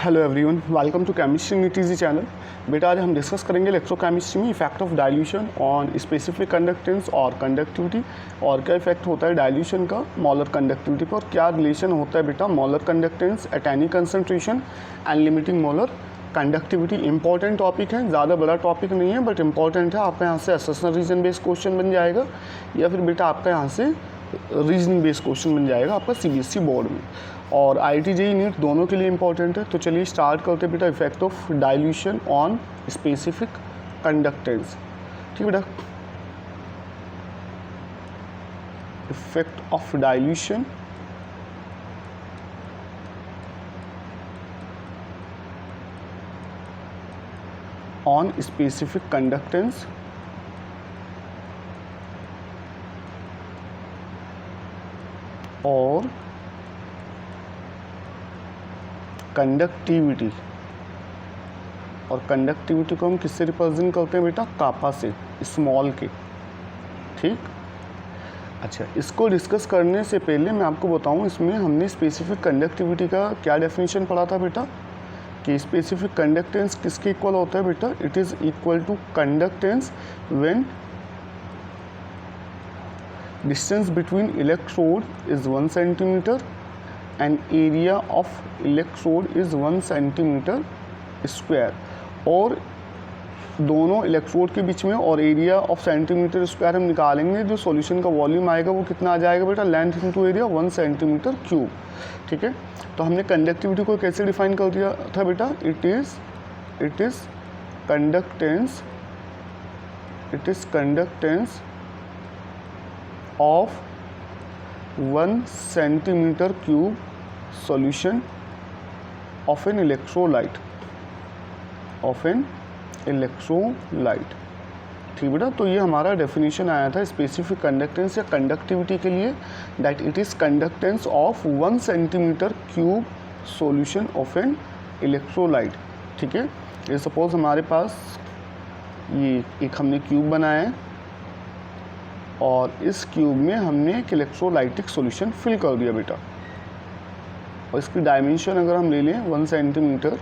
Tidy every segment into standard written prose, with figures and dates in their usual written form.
Hello everyone, welcome to chemistry NEET easy channel. बेटा आज हम डिस्कस करेंगे इलेक्ट्रोकेमिस्ट्री में effect of dilution on specific conductance और कंडक्टिविटी, और क्या इफेक्ट होता है डाइल्यूशन का मॉलर कंडक्टिविटी पर, क्या रिलेशन होता है बेटा मॉलर conductance at any concentration and limiting मॉलर conductivity. Important topic है, ज़्यादा बड़ा टॉपिक नहीं है बट इंपॉर्टेंट है। आपका यहाँ से असेसमेंट रीजन बेस्ड क्वेश्चन बन जाएगा या फिर बेटा आपका यहाँ से रीजनिंग बेस्ड क्वेश्चन बन जाएगा आपका सीबीएसई बोर्ड में, और आईआईटी जेईई नीट दोनों के लिए इंपॉर्टेंट है। तो चलिए स्टार्ट करते हैं बेटा effect of dilution on specific conductance. ठीक है बेटा, effect of dilution on specific conductance और कंडक्टिविटी। और कंडक्टिविटी को हम किससे रिप्रेजेंट करते हैं बेटा? कापा से, स्मॉल के। ठीक, अच्छा, इसको डिस्कस करने से पहले मैं आपको बताऊं, इसमें हमने स्पेसिफिक कंडक्टिविटी का क्या डेफिनेशन पढ़ा था बेटा, कि स्पेसिफिक कंडक्टेंस किसके इक्वल होता है बेटा? It is equal to conductance when distance between electrode is 1 centimeter and area of electrode is 1 centimeter square, और दोनों इलेक्ट्रोड के बीच में और एरिया ऑफ सेंटीमीटर स्क्वायर हम निकालेंगे। जो सॉल्यूशन का वॉल्यूम आएगा वो कितना आ जाएगा बेटा? Length into area 1 centimetre cube. ठीक है, तो हमने कंडक्टिविटी को कैसे डिफाइन कर दिया था बेटा? It is conductance of 1 centimeter cube solution of an electrolyte ठीक बेटा, तो ये हमारा डेफिनेशन आया था स्पेसिफिक कंडक्टेंस या कंडक्टिविटी के लिए, that it is conductance of 1 centimetre cube solution of an electrolyte. ठीक है, ये सपोज हमारे पास ये एक हमने क्यूब बनाया है और इस क्यूब में हमने एक इलेक्ट्रोलाइटिक सॉल्यूशन फिल कर दिया बेटा, और इसकी डायमेंशन अगर हम ले लें 1 सेंटीमीटर,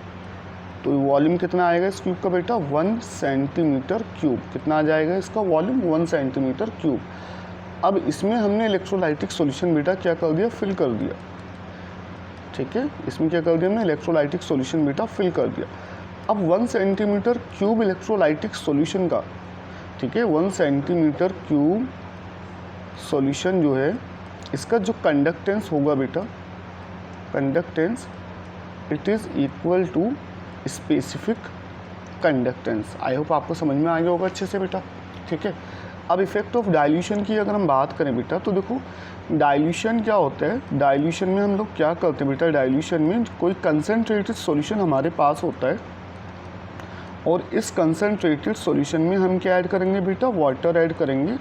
तो वॉल्यूम कितना आएगा इस क्यूब का बेटा? 1 सेंटीमीटर क्यूब। कितना आ जाएगा इसका वॉल्यूम? 1 centimetre cube. अब इसमें हमने इलेक्ट्रोलाइटिक सॉल्यूशन बेटा क्या कर दिया? फिल कर दिया। ठीक है, इसमें क्या कर दिया हमने? इलेक्ट्रोलाइटिक सॉल्यूशन बेटा फिल कर दिया। अब 1 सेंटीमीटर क्यूब इलेक्ट्रोलाइटिक सॉल्यूशन का, ठीक है, 1 सेंटीमीटर क्यूब सॉल्यूशन जो है, इसका जो कंडक्टेंस होगा बेटा, conductance it is equal to specific conductance. I hope आपको समझ में आ गया होगा अच्छे से बेटा। ठीक है, अब इफेक्ट ऑफ डाइल्यूशन की अगर हम बात करें बेटा, तो देखो डाइल्यूशन क्या होता है। डाइल्यूशन में हम लोग क्या करते हैं बेटा? डाइल्यूशन में कोई कंसनट्रेटेड सॉल्यूशन हमारे पास होता है, और इस कंसनट्रेटेड सॉल्यूशन में हम क्या ऐड करेंगे बेटा? वाटर ऐड करेंगे,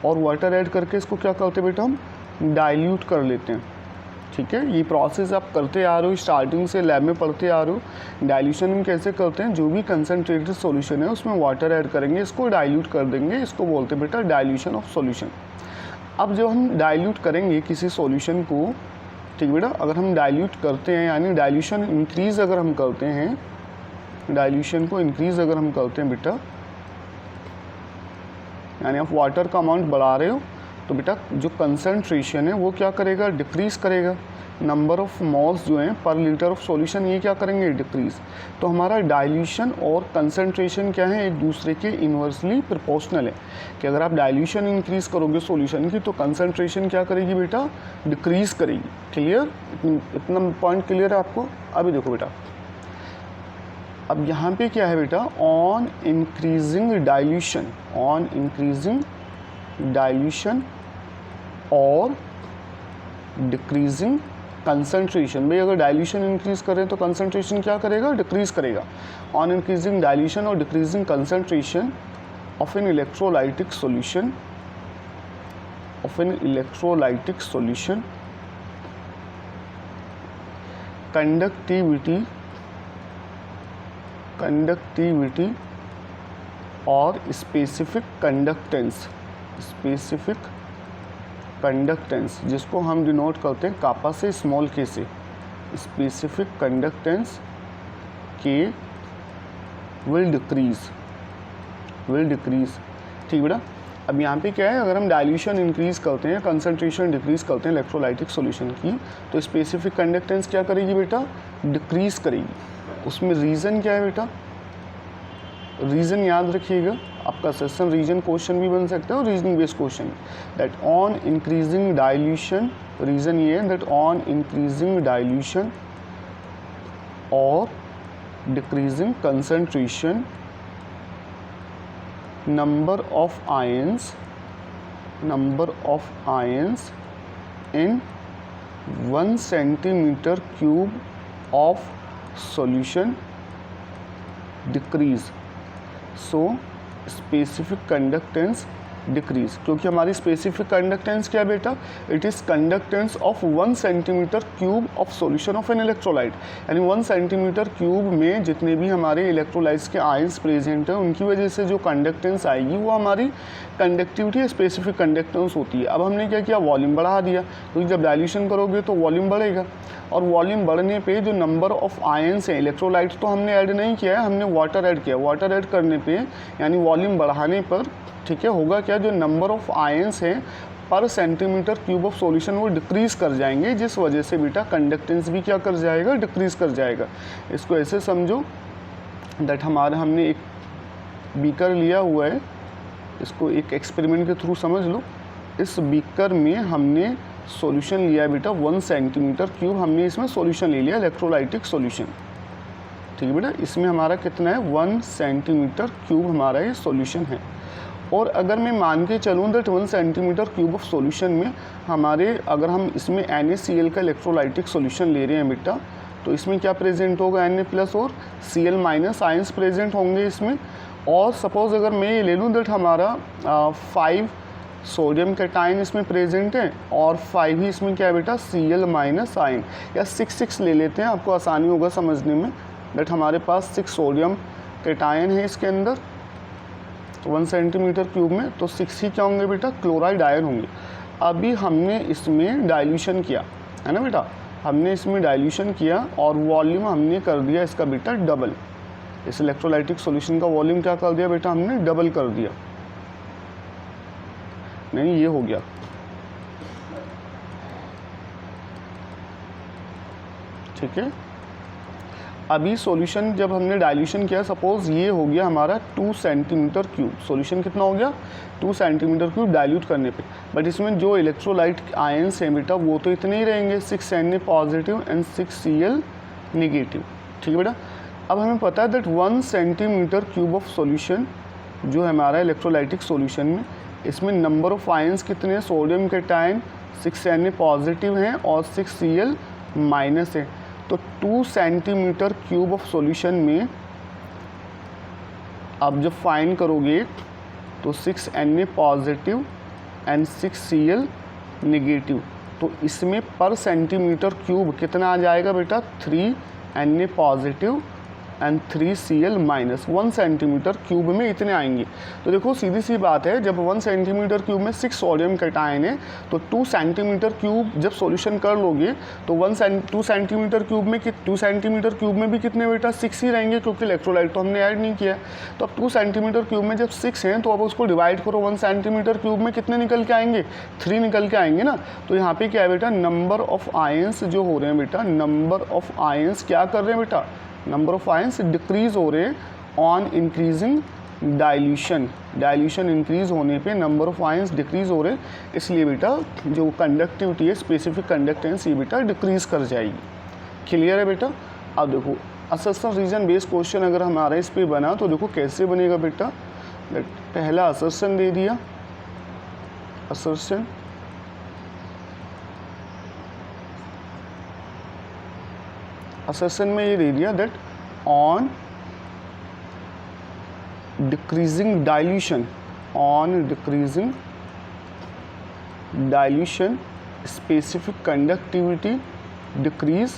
और वाटर ऐड करके इसको क्या करते हैं बेटा? हम डाइल्यूट कर लेते हैं। ठीक है, ये प्रोसेस आप करते आ रहे हो, स्टार्टिंग से लैब में पढ़ते आ रहे हो। डाइल्यूशन हम कैसे करते हैं? जो भी कंसनट्रेटेड सॉल्यूशन है उसमें वाटर ऐड करेंगे, इसको डाइल्यूट कर देंगे, इसको बोलते हैं बेटा डाइल्यूशन ऑफ सॉल्यूशन। अब जब हम डाइल्यूट करेंगे किसी सॉल्यूशन को, ठीक बेटा, अगर हम डाइल्यूट करते हैं यानी डाइल्यूशन इंक्रीज़ अगर हम करते हैं, डाइल्यूशन को इंक्रीज़ अगर हम करते हैं बेटा, यानी आप वाटर का अमाउंट बढ़ा रहे हो, तो बेटा जो कंसंट्रेशन है वो क्या करेगा? डिक्रीज़ करेगा। नंबर ऑफ मोल्स जो हैं पर लीटर ऑफ सॉल्यूशन, ये क्या करेंगे? डिक्रीज़। तो हमारा डाइल्यूशन और कंसंट्रेशन क्या है? एक दूसरे के इन्वर्सली प्रोपोर्शनल है, कि अगर आप डाइल्यूशन इंक्रीज़ करोगे सॉल्यूशन की, तो कंसंट्रेशन क्या करेगी बेटा? डिक्रीज़ करेगी। क्लियर? इतना पॉइंट क्लियर है आपको? अभी देखो बेटा, अब यहाँ पे क्या है बेटा? ऑन इंक्रीजिंग डाइल्यूशन और डिक्रीजिंग कंसंट्रेशन। भाई अगर डाइल्यूशन इंक्रीज करें तो कंसंट्रेशन क्या करेगा? डिक्रीज करेगा। ऑन इंक्रीजिंग डाइल्यूशन और decreasing concentration of an electrolytic solution conductivity और स्पेसिफिक कंडक्टेंस जिसको हम डिनोट करते हैं कापा से, स्मॉल के से, specific conductance K will decrease, ठीक बेटा। अब यहाँ पे क्या है, अगर हम डाइल्यूशन इंक्रीज़ करते हैं, कंसनट्रेशन डिक्रीज़ करते हैं इलेक्ट्रोलाइटिक सॉल्यूशन की, तो स्पेसिफिक कंडक्टेंस क्या करेगी बेटा, डिक्रीज़ करेगी। उसमें रीज़न क्या है बेटा, रीज़न याद रखिएगा, आपका सेशन रीजन क्वेश्चन भी बन सकता है और reasoning based question, that on increasing dilution, reason ये है दैट ऑन इंक्रीजिंग डाइल्यूशन और decreasing concentration, number of ions in 1 centimeter cube of solution decrease, so specific conductance decrease, क्योंकि हमारी स्पेसिफिक कंडक्टेंस क्या है बेटा, it is conductance of 1 centimetre cube of solution of an electrolyte, यानी 1 centimetre cube में जितने भी हमारे इलेक्ट्रोलाइट्स के आयंस प्रेजेंट हैं उनकी वजह से जो कंडक्टेंस आएगी वो हमारी कंडक्टिविटी स्पेसिफिक कंडक्टेंस होती है। अब हमने क्या किया, वॉल्यूम बढ़ा दिया, क्योंकि जब डाइल्यूशन करोगे तो वॉल्यूम बढ़ेगा, और वॉल्यूम बढ़ने पे जो नंबर ऑफ आयंस हैं, इलेक्ट्रोलाइट्स तो हमने ऐड नहीं किया है, हमने वाटर ऐड किया। वाटर ऐड करने पे यानी वॉल्यूम बढ़ाने पर, ठीक है, होगा क्या, जो नंबर ऑफ आयंस हैं पर सेंटीमीटर क्यूब ऑफ सॉल्यूशन वो डिक्रीज़ कर जाएंगे, जिस वजह से बेटा कंडक्टेंस भी क्या कर जाएगा, डिक्रीज़ कर जाएगा। इसको ऐसे समझो दैट हमने एक बीकर लिया हुआ है, इसको एक एक्सपेरिमेंट के थ्रू समझ लो। इस बीकर में हमने सॉल्यूशन लिया है बेटा 1 सेंटीमीटर क्यूब, हमने इसमें सॉल्यूशन ले लिया इलेक्ट्रोलाइटिक सॉल्यूशन, ठीक है बेटा। इसमें हमारा कितना है, 1 सेंटीमीटर क्यूब हमारा ये सॉल्यूशन है। और अगर मैं मान के चलूँ that 1 centimetre cube of solution में हमारे, अगर हम इसमें NaCl का इलेक्ट्रोलाइटिक सॉल्यूशन ले रहे हैं बेटा, तो इसमें क्या प्रेजेंट होगा, Na+ और Cl- आयंस प्रेजेंट होंगे इसमें। और सपोज़ अगर मैं ये ले लूँ दैट हमारा 5 सोडियम कैटायन इसमें प्रेजेंट है और 5 ही इसमें क्या है बेटा, Cl- आयन, या 6 ले लेते हैं, आपको आसानी होगा समझने में, दैट हमारे पास 6 सोडियम कैटायन है इसके अंदर 1 सेंटीमीटर क्यूब में, तो 6 ही क्या होंगे बेटा, क्लोराइड आयन होंगे। अभी हमने इसमें डाइल्यूशन किया है ना बेटा, हमने इसमें डाइल्यूशन किया और वॉल्यूम हमने कर दिया इसका बेटा डबल। इस इलेक्ट्रोलाइटिक सॉल्यूशन का वॉल्यूम क्या कर दिया बेटा, हमने डबल कर दिया, नहीं ये हो गया, ठीक है। अभी सॉल्यूशन जब हमने डाइल्यूशन किया, सपोज़ ये हो गया हमारा 2 सेंटीमीटर क्यूब, सॉल्यूशन कितना हो गया, 2 सेंटीमीटर क्यूब डाइल्यूट करने पे, बट इसमें जो इलेक्ट्रोलाइट आयंस हैं बेटा वो तो इतने ही रहेंगे, 6 Na positive and 6 Cl negative, ठीक है बेटा। अब हमें पता है that 1 centimetre cube of solution जो है हमारा इलेक्ट्रोलाइटिक सॉल्यूशन में, इसमें नंबर ऑफ आयंस कितने हैं, सोडियम कैटायन 6 Na पॉजिटिव हैं और 6 Cl- है। तो 2 सेंटीमीटर क्यूब ऑफ सॉल्यूशन में आप जब फाइंड करोगे तो 6 Na positive and 6 Cl negative, तो इसमें पर सेंटीमीटर क्यूब कितना आ जाएगा बेटा, 3 Na positive and 3 Cl-, 1 centimetre cube में इतने आएंगे। तो देखो सीधी सी बात है, जब 1 सेंटीमीटर क्यूब में 6 सोडियम कैटायन है तो 2 सेंटीमीटर क्यूब जब सॉल्यूशन कर लोगे तो 2 सेंटीमीटर क्यूब में 2 सेंटीमीटर क्यूब में भी कितने बेटा, 6 ही रहेंगे, क्योंकि इलेक्ट्रोलाइट तो हमने ऐड नहीं किया। तो अब 2 सेंटीमीटर क्यूब में जब 6 हैं तो अब उसको डिवाइड करो, 1 सेंटीमीटर क्यूब में कितने निकल के आएंगे, 3 निकल के आएंगे ना। तो यहाँ पे क्या है बेटा, नंबर ऑफ आयंस जो हो रहे हैं बेटा, नंबर ऑफ आयंस क्या कर रहे हैं बेटा, नंबर ऑफ आयंस डिक्रीज हो रहे हैं on increasing dilution. Dilution increase होने पे नंबर ऑफ आयंस डिक्रीज हो रहे, इसलिए बेटा जो कंडक्टिविटी है, स्पेसिफिक कंडक्टेंस, ये बेटा डिक्रीज कर जाएगी। क्लियर है बेटा। अब देखो असर्शन रीजन बेस्ड क्वेश्चन अगर हमारा इस पे बना तो देखो कैसे बनेगा बेटा। पहला असर्शन दे दिया, असर्शन असर्शन में ये दे दिया that on decreasing dilution, on decreasing dilution specific conductivity decrease,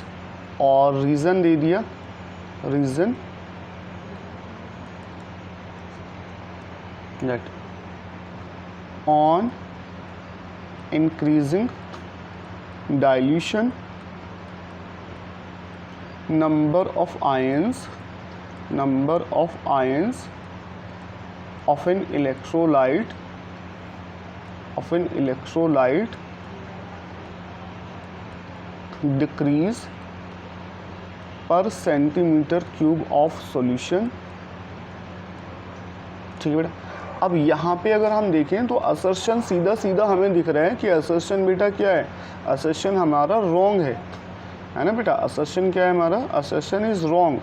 और रीज़न दे दिया, reason that on increasing dilution number of ions number of ions of an electrolyte decrease per centimeter cube of solution। ठीक है बेटा। अब यहाँ पे अगर हम देखें तो असर्शन सीधा सीधा हमें दिख रहा है कि असर्शन बेटा क्या है, असर्शन हमारा रॉन्ग है ना बेटा। असर्शन क्या है हमारा, असर्शन इज़ रॉन्ग,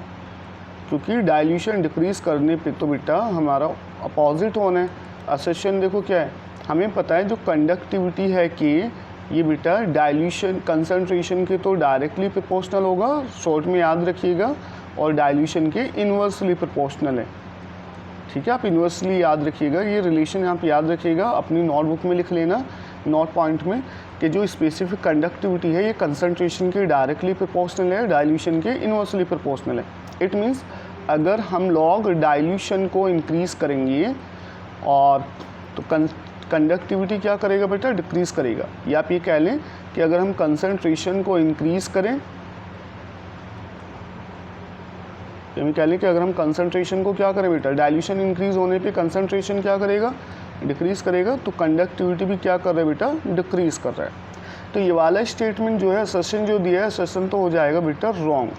क्योंकि डाइल्यूशन डिक्रीज करने पे तो बेटा हमारा अपोजिट होना है। असर्शन देखो क्या है, हमें पता है जो कंडक्टिविटी है कि ये बेटा डाइल्यूशन कंसंट्रेशन के तो डायरेक्टली प्रोपोर्शनल होगा, शॉर्ट में याद रखिएगा, और डाइल्यूशन के इन्वर्सली प्रोपोर्शनल है। ठीक है, आप इन्वर्सली याद रखिएगा, ये रिलेशन यहाँ पे याद रखिएगा, अपनी नोटबुक में लिख लेना नोट पॉइंट में कि जो स्पेसिफिक कंडक्टिविटी है ये कंसंट्रेशन के डायरेक्टली प्रोपोर्शनल है, डाइल्यूशन के इन्वर्सली प्रोपोर्शनल है। इट मीन्स अगर हम लोग डाइल्यूशन को इंक्रीज़ करेंगे और तो कंडक्टिविटी क्या करेगा बेटा, डिक्रीज करेगा। या आप ये कह लें कि अगर हम कंसंट्रेशन को इंक्रीज़ करें, कह लें कि अगर हम कंसंट्रेशन को क्या करें बेटा, डाइल्यूशन इंक्रीज होने पे कंसंट्रेशन क्या करेगा, डिक्रीज करेगा, तो कंडक्टिविटी भी क्या कर रहा है बेटा, डिक्रीज कर रहा है। तो ये वाला स्टेटमेंट जो है, असर्शन जो दिया है, असर्शन तो हो जाएगा बेटा रॉन्ग,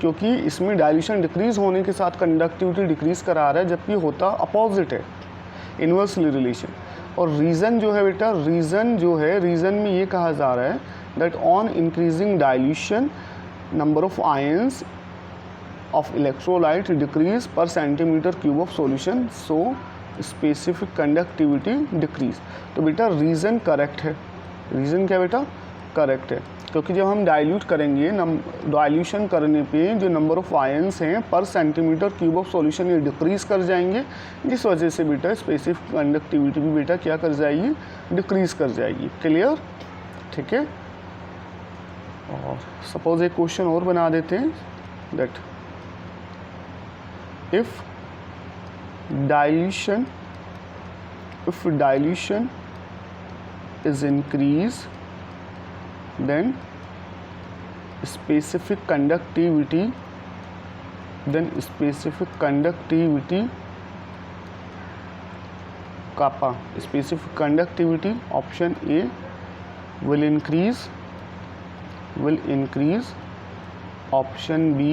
क्योंकि इसमें डाइल्यूशन डिक्रीज होने के साथ कंडक्टिविटी डिक्रीज करा रहा है, जबकि होता अपोजिट है, इन्वर्सली रिलेशन। और रीज़न जो है बेटा, रीज़न जो है, रीज़न में ये कहा जा रहा है that on increasing dilution number of ions of electrolyte decrease per centimetre cube of solution, so specific conductivity decrease. तो बेटा रीज़न करेक्ट है, रीज़न क्या बेटा, करेक्ट है, क्योंकि जब हम डाइल्यूट करेंगे, डाइल्यूशन करने पे जो नंबर ऑफ आयंस हैं पर सेंटीमीटर क्यूब ऑफ सॉल्यूशन ये डिक्रीज़ कर जाएंगे, जिस वजह से बेटा स्पेसिफिक कंडक्टिविटी भी बेटा क्या कर जाएगी, डिक्रीज़ कर जाएगी। क्लियर, ठीक है। और सपोज एक क्वेश्चन और बना देते हैं, that if dilution is increase then specific conductivity kappa, specific conductivity option A will increase, option B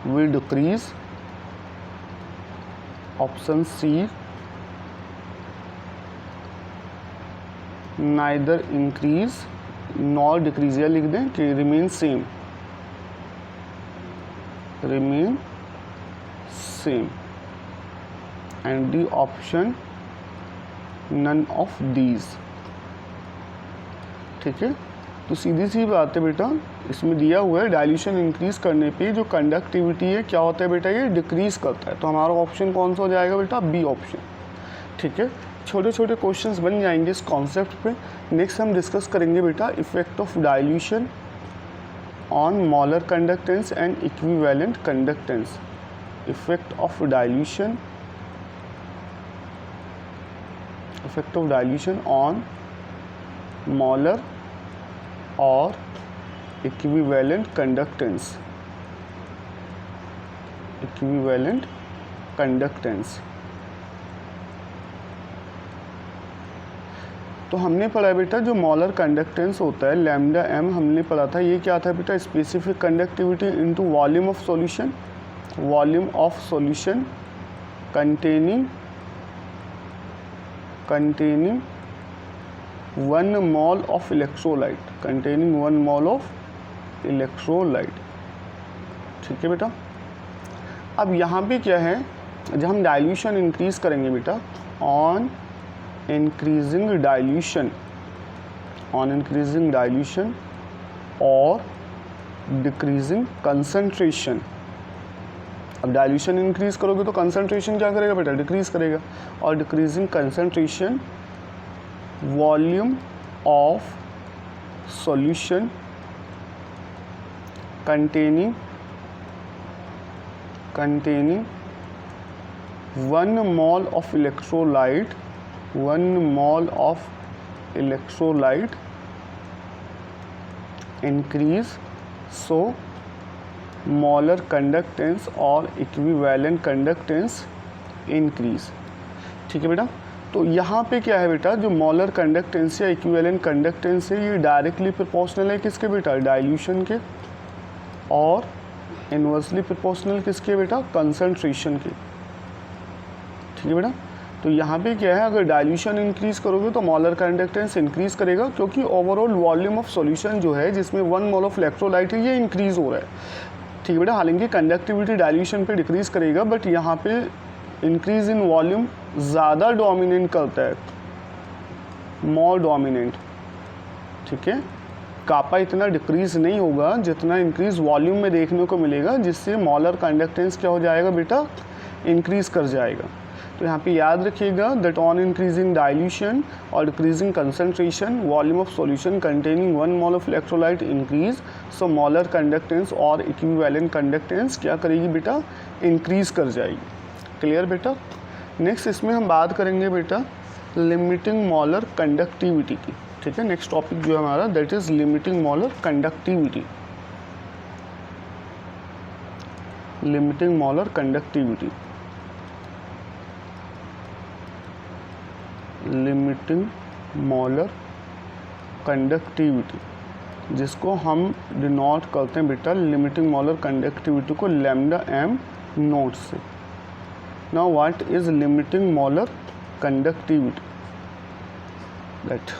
will decrease, option C neither increase nor decrease, या लिख दें कि remain same, and the option none of these। ठीक है, तो सीधी सी बात है बेटा, इसमें दिया हुआ है डाइल्यूशन इंक्रीज करने पे जो कंडक्टिविटी है क्या होता है बेटा, ये डिक्रीज करता है। तो हमारा ऑप्शन कौन सा हो जाएगा बेटा, बी ऑप्शन। ठीक है, छोटे छोटे क्वेश्चंस बन जाएंगे इस कॉन्सेप्ट पे। नेक्स्ट हम डिस्कस करेंगे बेटा effect of dilution on molar conductance and equivalent conductance. Effect of dilution on molar और इक्विवेलेंट कंडक्टेंस। तो हमने पढ़ा बेटा जो मोलर कंडक्टेंस होता है लैम्डा एम, हमने पढ़ा था ये क्या था बेटा, specific conductivity into volume of solution containing 1 mole of electrolyte. ठीक है बेटा। अब यहाँ पे क्या है, जब हम डाइल्यूशन इंक्रीज करेंगे बेटा, ऑन इंक्रीजिंग डाइल्यूशन और डिक्रीजिंग कंसंट्रेशन। अब डाइल्यूशन इंक्रीज करोगे तो कंसंट्रेशन क्या करेगा बेटा, डिक्रीज करेगा, और decreasing concentration volume of solution containing 1 mole of electrolyte increase, so molar conductance और इक्विवेलेंट कंडक्टेंस इंक्रीज। ठीक है बेटा, तो यहाँ पे क्या है बेटा, जो मोलर कंडक्टेंस या इक्विवेलेंट कंडक्टेंस है ये डायरेक्टली प्रोपोर्शनल है किसके बेटा, डाइल्यूशन के, और इन्वर्सली प्रोपोर्शनल किसके बेटा, कंसंट्रेशन के। ठीक है बेटा, तो यहाँ पे क्या है, अगर डाइल्यूशन इंक्रीज करोगे तो मोलर कंडक्टेंस इंक्रीज करेगा, क्योंकि ओवरऑल वॉल्यूम ऑफ सॉल्यूशन जो है जिसमें 1 मोल ऑफ इलेक्ट्रोलाइट है ये इंक्रीज हो रहा है। ठीक है बेटा, हालांकि कंडक्टिविटी डाइल्यूशन पे डिक्रीज करेगा, बट यहाँ पे इंक्रीज इन वॉल्यूम ज़्यादा डोमिनेट करता है, मोर डोमिनेंट। ठीक है, कापा इतना डिक्रीज नहीं होगा जितना इंक्रीज वॉल्यूम में देखने को मिलेगा, जिससे मोलर कंडक्टेंस क्या हो जाएगा बेटा, इंक्रीज कर जाएगा। तो यहाँ पे याद रखिएगा दैट ऑन इंक्रीजिंग डाइल्यूशन और decreasing concentration volume of solution containing 1 mole of electrolyte increase, so molar conductance और इक्विवेलेंट कंडक्टेंस क्या करेगी बेटा, इंक्रीज कर जाएगी। क्लियर बेटा। नेक्स्ट इसमें हम बात करेंगे बेटा लिमिटिंग मोलर कंडक्टिविटी की। ठीक है, नेक्स्ट टॉपिक जो है हमारा that is limiting molar conductivity. Limiting molar conductivity, limiting molar conductivity, जिसको हम डिनोट करते हैं बेटा लिमिटिंग मोलर कंडक्टिविटी को लैम्डा एम नोट से। Now what is limiting molar conductivity, that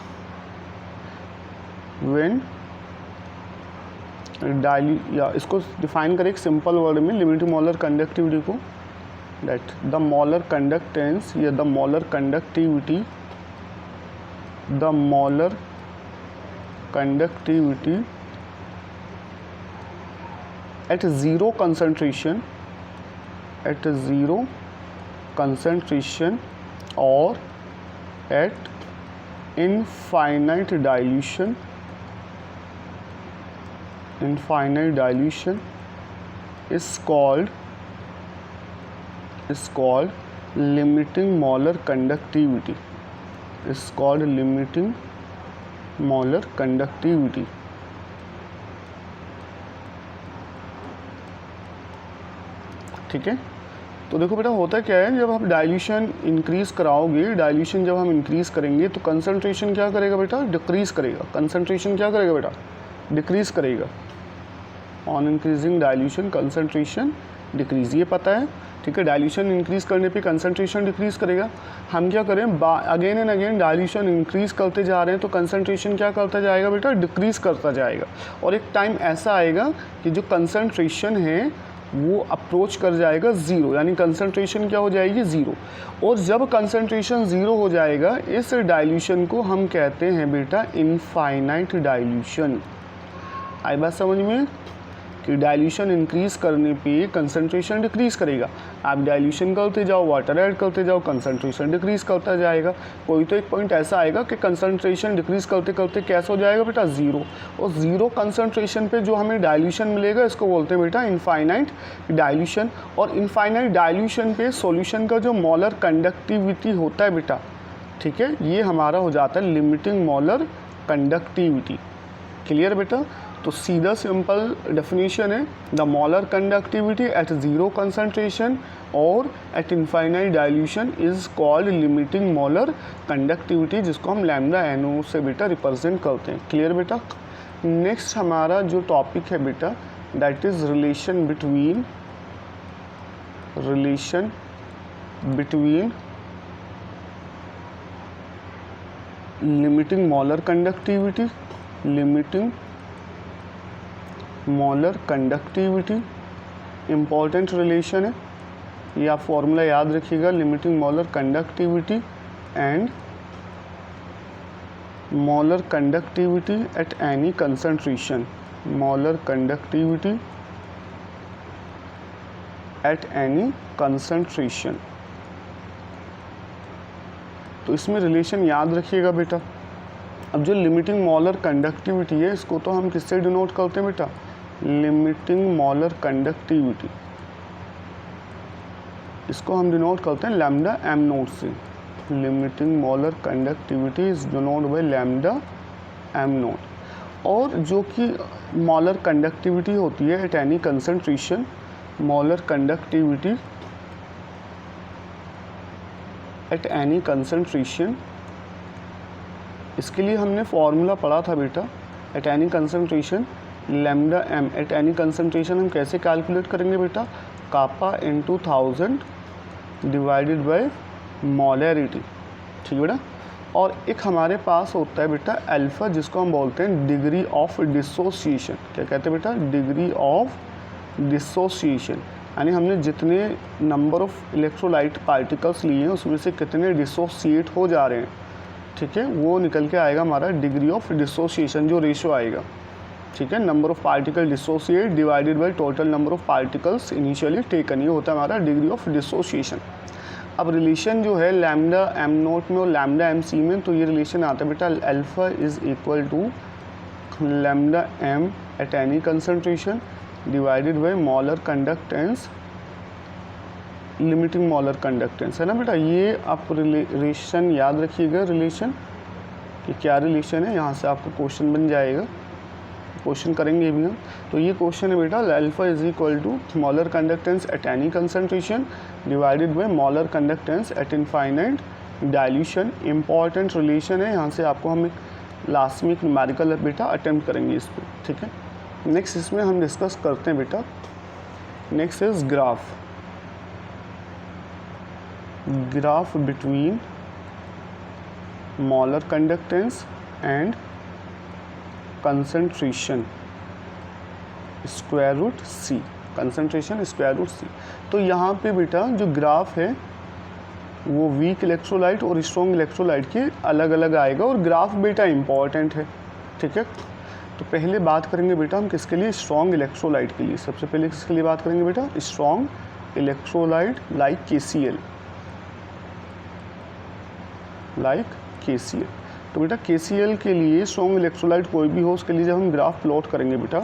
when या इसको डिफाइन करें एक सिंपल वर्ड में लिमिटिंग मोलर कंडक्टिविटी को, that the molar conductance या the molar conductivity at zero concentration or at infinite dilution is called limiting molar conductivity. Is called limiting molar conductivity. ठीक है, तो देखो बेटा होता क्या है, जब आप डाइल्यूशन इंक्रीज कराओगे, डाइल्यूशन जब हम इंक्रीज करेंगे तो कंसंट्रेशन क्या करेगा बेटा, डिक्रीज करेगा। कंसंट्रेशन क्या करेगा बेटा, डिक्रीज करेगा। On increasing dilution concentration decrease, ये पता है। ठीक है, डाइल्यूशन इंक्रीज करने पे कंसंट्रेशन डिक्रीज करेगा। हम क्या करें, again and again dilution increase करते जा रहे हैं तो कंसंट्रेशन क्या करता जाएगा बेटा, डिक्रीज करता जाएगा। और एक टाइम ऐसा आएगा कि जो कंसंट्रेशन है वो अप्रोच कर जाएगा ज़ीरो, यानी कंसंट्रेशन क्या हो जाएगी, ज़ीरो। और जब कंसंट्रेशन ज़ीरो हो जाएगा इस डाइल्यूशन को हम कहते हैं बेटा इनफाइनाइट डाइल्यूशन। आई बात समझ में कि डाइल्यूशन इंक्रीज करने पे कंसंट्रेशन डिक्रीज करेगा। आप डाइल्यूशन करते जाओ, वाटर ऐड करते जाओ, कंसंट्रेशन डिक्रीज करता जाएगा। कोई तो एक पॉइंट ऐसा आएगा कि कंसंट्रेशन डिक्रीज करते करते कैसा हो जाएगा बेटा, ज़ीरो। और ज़ीरो कंसंट्रेशन पे जो हमें डाइल्यूशन मिलेगा इसको बोलते हैं बेटा इनफाइनाइट डाइल्यूशन। और इनफाइनाइट डाइल्यूशन पे सॉल्यूशन का जो मोलर कंडक्टिविटी होता है बेटा, ठीक है, ये हमारा हो जाता है लिमिटिंग मोलर कंडक्टिविटी। क्लियर बेटा। तो सीधा सिंपल डेफिनेशन है, the molar conductivity at zero concentration और at infinite dilution is called limiting molar conductivity, जिसको हम लैम्डा एनओ से बेटा रिप्रेजेंट करते हैं। क्लियर बेटा। नेक्स्ट हमारा जो टॉपिक है बेटा that is relation between limiting molar conductivity, limiting molar conductivity important relation है, ये आप फॉर्मूला याद रखिएगा, limiting molar conductivity and molar conductivity at any concentration, molar conductivity at any concentration. तो इसमें रिलेशन याद रखिएगा बेटा। अब जो लिमिटिंग मोलर कंडक्टिविटी है इसको तो हम किससे डिनोट करते हैं बेटा, लिमिटिंग मोलर कंडक्टिविटी, इसको हम डिनोट करते हैं लैम्डा एम नोट से। Limiting molar conductivity is denote by lambda M naught. और जो कि मोलर कंडक्टिविटी होती है at any concentration, molar conductivity at any concentration, इसके लिए हमने फॉर्मूला पढ़ा था बेटा, at any concentration lambda M. At any concentration हम कैसे कैलकुलेट करेंगे बेटा, kappa into 1000 divided by molarity, ठीक है बेटा। और एक हमारे पास होता है बेटा अल्फ़ा, जिसको हम बोलते हैं डिग्री ऑफ डिसोसिएशन। क्या कहते हैं बेटा, डिग्री ऑफ डिसोसिएशन, यानी हमने जितने नंबर ऑफ इलेक्ट्रोलाइट पार्टिकल्स लिए हैं उसमें से कितने डिसोसिएट हो जा रहे हैं, ठीक है, वो निकल के आएगा हमारा डिग्री ऑफ डिसोसिएशन, जो रेशो आएगा, ठीक है, number of particle dissociate divided by total number of particles initially taken, ये होता है हमारा डिग्री ऑफ डिसोसिएशन। अब रिलेशन जो है लैम्डा एम नोट में और लैम्डा एम सी में, तो ये रिलेशन आता है बेटा alpha is equal to lambda M at any concentration divided by molar conductance, limiting molar conductance, है ना बेटा। ये आप रिलेशन याद रखिएगा, रिलेशन कि क्या रिलेशन है, यहाँ से आपका क्वेश्चन बन जाएगा, क्वेश्चन करेंगे भी हम। तो ये क्वेश्चन है बेटा alpha is equal to molar conductance at any concentration divided by molar conductance at infinite dilution. Important relation है, यहाँ से आपको हम एक लास्ट में एक न्यूमेरिकल बेटा अटेम्प्ट करेंगे इस पर, ठीक है। नेक्स्ट इसमें हम डिस्कस करते हैं बेटा, next is graph, graph between molar conductance and concentration square root C, concentration square root C. तो यहाँ पे बेटा जो ग्राफ है वो वीक इलेक्ट्रोलाइट और स्ट्रॉन्ग इलेक्ट्रोलाइट के अलग अलग आएगा, और ग्राफ बेटा इंपॉर्टेंट है, ठीक है। तो पहले बात करेंगे बेटा हम किसके लिए, स्ट्रॉन्ग इलेक्ट्रोलाइट के लिए। सबसे पहले किसके लिए बात करेंगे बेटा, strong electrolyte like KCl, like KCl। तो बेटा KCl के लिए स्ट्रॉन्ग इलेक्ट्रोलाइट कोई भी हो, उसके लिए जब हम ग्राफ प्लॉट करेंगे बेटा,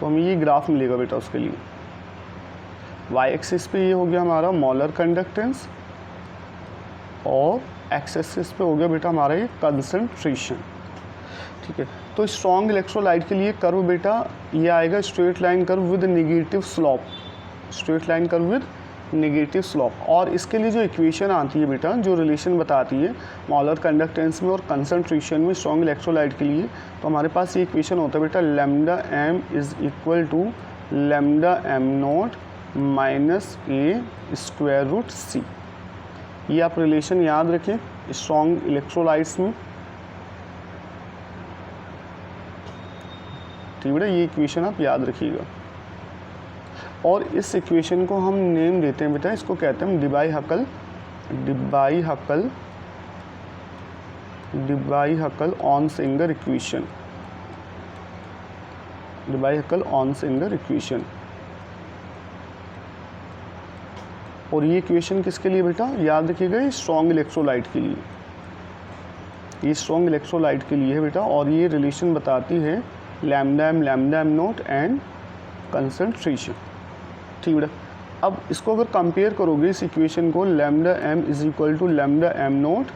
तो हमें ये ग्राफ मिलेगा बेटा उसके लिए। वाई एक्सिस पे ये हो गया हमारा मोलर कंडक्टेंस, और एक्स एक्सिस पे हो गया बेटा हमारा ये कंसंट्रेशन, ठीक है। तो स्ट्रॉन्ग इलेक्ट्रोलाइट के लिए कर्व बेटा ये आएगा straight line curve with negative slope, straight line curve with negative slope. और इसके लिए जो इक्वेशन आती है बेटा, जो रिलेशन बताती है मोलर कंडक्टेंस में और कंसंट्रेशन में स्ट्रॉन्ग इलेक्ट्रोलाइट के लिए, तो हमारे पास ये इक्वेशन होता है बेटा lambda M is equal to lambda M naught minus A square root C. ये आप रिलेशन याद रखें स्ट्रॉन्ग इलेक्ट्रोलाइट्स में, ठीक बेटा, ये इक्वेशन आप याद रखिएगा। और इस इक्वेशन को हम नेम देते हैं बेटा, इसको कहते हैं डिबाई-हकल, डिबाई-हकल ऑन-सेंगर इक्वेशन, डिबाई-हकल ऑन-सेंगर इक्वेशन। और ये इक्वेशन किसके लिए बेटा, याद रखिएगा ये स्ट्रॉन्ग इलेक्ट्रोलाइट के लिए, ये स्ट्रॉन्ग इलेक्ट्रोलाइट के लिए है बेटा। और ये रिलेशन बताती है lambda M naught and concentration, ठीक बेटा। अब इसको अगर कंपेयर करोगे इस इक्वेशन को, lambda M is equal to lambda M naught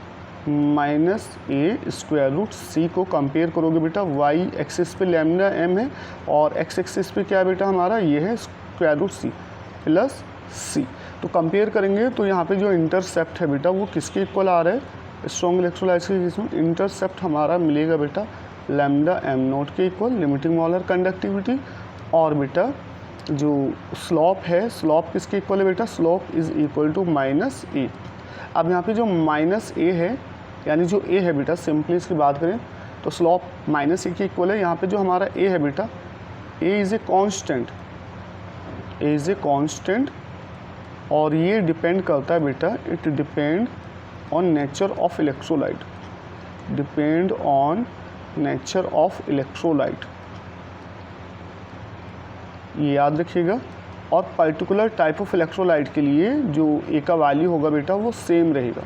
minus A square root C को कंपेयर करोगे बेटा, वाई एक्सिस पे लैम्डा एम है और एक्स एक्सिस पे क्या है बेटा हमारा, ये है स्क्वायर रूट सी प्लस सी। तो कंपेयर करेंगे तो यहाँ पे जो इंटरसेप्ट है बेटा वो किसके इक्वल आ रहा है, स्ट्रॉन्ग इलेक्ट्रोलाइट्स के केस में इंटरसेप्ट हमारा मिलेगा बेटा लैम्डा एम नोट के इक्वल, लिमिटिंग मोलर कंडक्टिविटी। और बेटा जो स्लोप है, स्लोप किसके इक्वल है बेटा, slope is equal to minus A. अब यहाँ पे जो माइनस ए है, यानी जो ए है बेटा, सिंपली इसकी बात करें तो स्लोप माइनस ए के इक्वल है। यहाँ पे जो हमारा ए है बेटा, A is a constant, A is a constant, और ये डिपेंड करता है बेटा, it depend on nature of electrolyte, depend on nature of electrolyte, ये याद रखिएगा। और पर्टिकुलर टाइप ऑफ इलेक्ट्रोलाइट के लिए जो ए का वैल्यू होगा बेटा वो सेम रहेगा,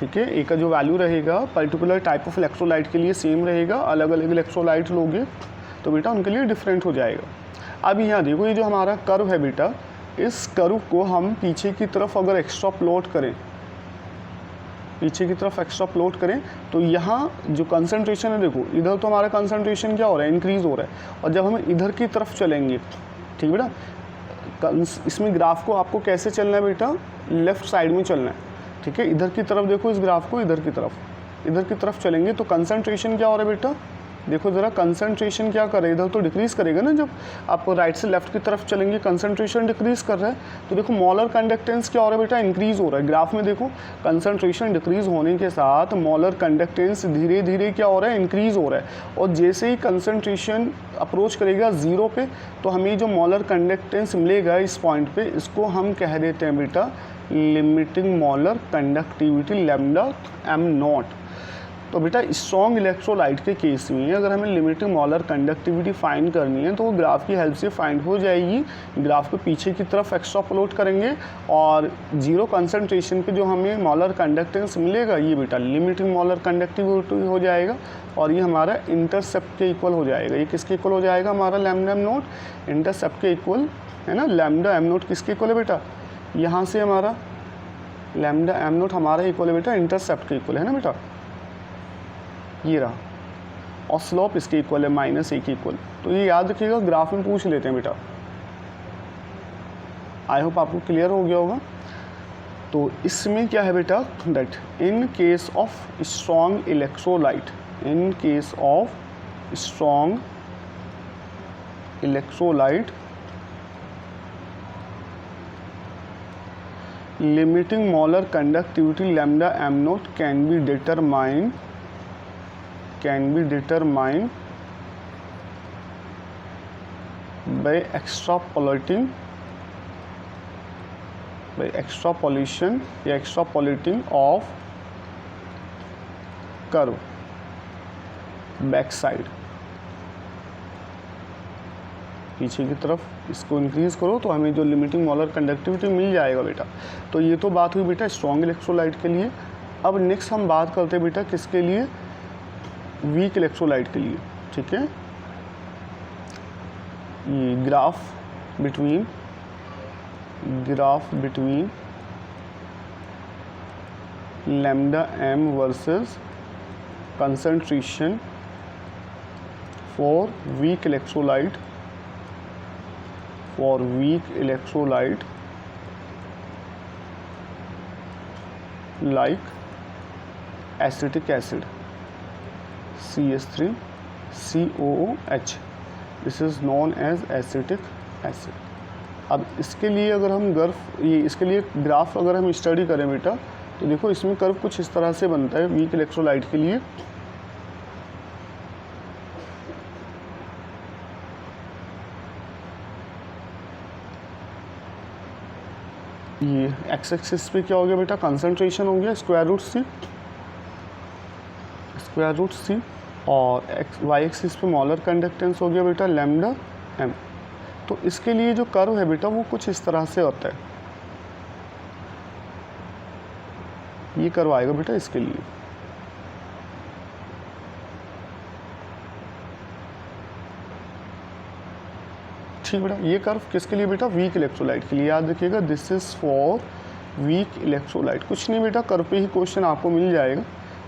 ठीक है। ए का जो वैल्यू रहेगा पर्टिकुलर टाइप ऑफ इलेक्ट्रोलाइट के लिए सेम रहेगा, अलग अलग इलेक्ट्रोलाइट लोगे तो बेटा उनके लिए डिफरेंट हो जाएगा। अब यहाँ देखो ये जो हमारा कर्व है बेटा, इस कर्व को हम पीछे की तरफ अगर एक्स्ट्रा प्लॉट करें पीछे की तरफ एक्स्ट्रा प्लॉट करें तो यहाँ जो कंसंट्रेशन है, देखो इधर तो हमारा कंसंट्रेशन क्या हो रहा है, इंक्रीज़ हो रहा है, और जब हम इधर की तरफ चलेंगे, ठीक बेटा, इसमें ग्राफ को आपको कैसे चलना है बेटा, लेफ़्ट साइड में चलना है, ठीक है। इधर की तरफ देखो, इस ग्राफ को इधर की तरफ चलेंगे तो कंसंट्रेशन क्या हो रहा है बेटा, देखो ज़रा कंसंट्रेशन क्या कर रहा है, इधर तो डिक्रीज़ करेगा ना, जब आप राइट से लेफ्ट की तरफ चलेंगे कंसंट्रेशन डिक्रीज़ कर रहा है। तो देखो मोलर कंडक्टेंस क्या हो रहा है बेटा, इंक्रीज़ हो रहा है। ग्राफ में देखो कंसंट्रेशन डिक्रीज़ होने के साथ मोलर कंडक्टेंस धीरे धीरे क्या हो रहा है, इंक्रीज़ हो रहा है। और जैसे ही कंसंट्रेशन अप्रोच करेगा ज़ीरो पे तो हमें जो मोलर कंडक्टेंस मिलेगा इस पॉइंट पे, इसको हम कह देते हैं बेटा limiting molar conductivity lambda am not. तो बेटा स्ट्रॉन्ग इलेक्ट्रोलाइट के केस में अगर हमें लिमिटिंग मोलर कंडक्टिविटी फाइंड करनी है तो वो ग्राफ की हेल्प से फाइंड हो जाएगी। ग्राफ को पीछे की तरफ एक्स्ट्रा प्लॉट करेंगे और जीरो कंसंट्रेशन पे जो हमें मोलर कंडक्टेंस मिलेगा ये बेटा लिमिटिंग मोलर कंडक्टिविटी हो जाएगा, और ये हमारा इंटरसेप्ट के इक्वल हो जाएगा। ये किसके इक्वल हो जाएगा, हमारा लैम्डा एम नोट इंटरसेप्ट के इक्वल है ना। लैम्डा एम नोट किसके इक्वल है बेटा, यहाँ से हमारा लैम्डा एम नोट हमारा इक्वल है बेटा इंटरसेप्ट के इक्वल है ना बेटा, ये रहा, और स्लोप इसके इक्वल है -a के इक्वल। तो ये याद रखिएगा, ग्राफ में पूछ लेते हैं बेटा। आई होप आपको क्लियर हो गया होगा। तो इसमें क्या है बेटा, that in case of strong electrolyte, in case of strong electrolyte limiting molar conductivity lambda m naught can be determined by extrapolating या extrapolating of curve back side, पीछे की तरफ इसको इंक्रीज़ करो तो हमें जो लिमिटिंग मोलर कंडक्टिविटी मिल जाएगा बेटा। तो ये तो बात हुई बेटा स्ट्रॉन्ग इलेक्ट्रोलाइट के लिए। अब नेक्स्ट हम बात करते हैं बेटा किसके लिए, वीक इलेक्ट्रोलाइट के लिए, ठीक है। ये graph between lambda M versus concentration for weak electrolyte like acetic acid CH3COOH, this is known as acetic acid। अब इसके लिए अगर हम इसके लिए ग्राफ अगर हम स्टडी करें बेटा तो देखो इसमें कर्व कुछ इस तरह से बनता है वीक इलेक्ट्रोलाइट के लिए। ये एक्स एक्सिस पे क्या हो गया बेटा, कंसंट्रेशन हो गया स्क्वायर रूट सी, और वाई एक्सिस पे मॉलर कंडक्टेंस हो गया बेटा लैम्डा एम। तो इसके लिए जो कर्व है बेटा वो कुछ इस तरह से होता है, ये कर्व आएगा बेटा इसके लिए। ठीक बेटा, ये कर्व किसके लिए बेटा, वीक इलेक्ट्रोलाइट के लिए। याद रखिएगा this is for weak electrolyte. कुछ नहीं बेटा, कर्व पे ही क्वेश्चन आपको मिल जाएगा।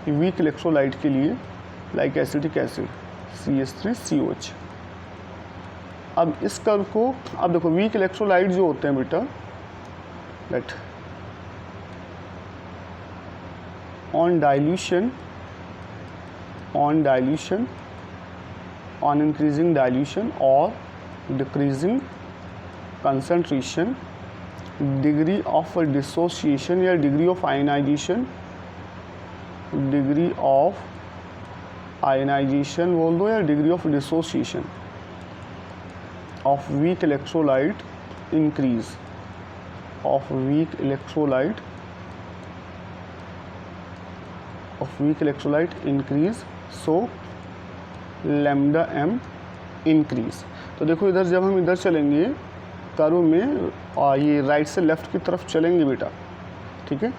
वीक इलेक्ट्रोलाइट के लिए लाइक एसिटिक एसिड CH3COH। अब इस कर्व को अब देखो वीक इलेक्ट्रोलाइट जो होते हैं बेटा that on dilution on increasing dilution or decreasing concentration, degree of dissociation या degree of ionization बोल दो या degree of dissociation of weak electrolyte increase, so lambda M increase. तो देखो इधर जब हम इधर चलेंगे कर्व में ये राइट से लेफ्ट की तरफ चलेंगे बेटा, ठीक है।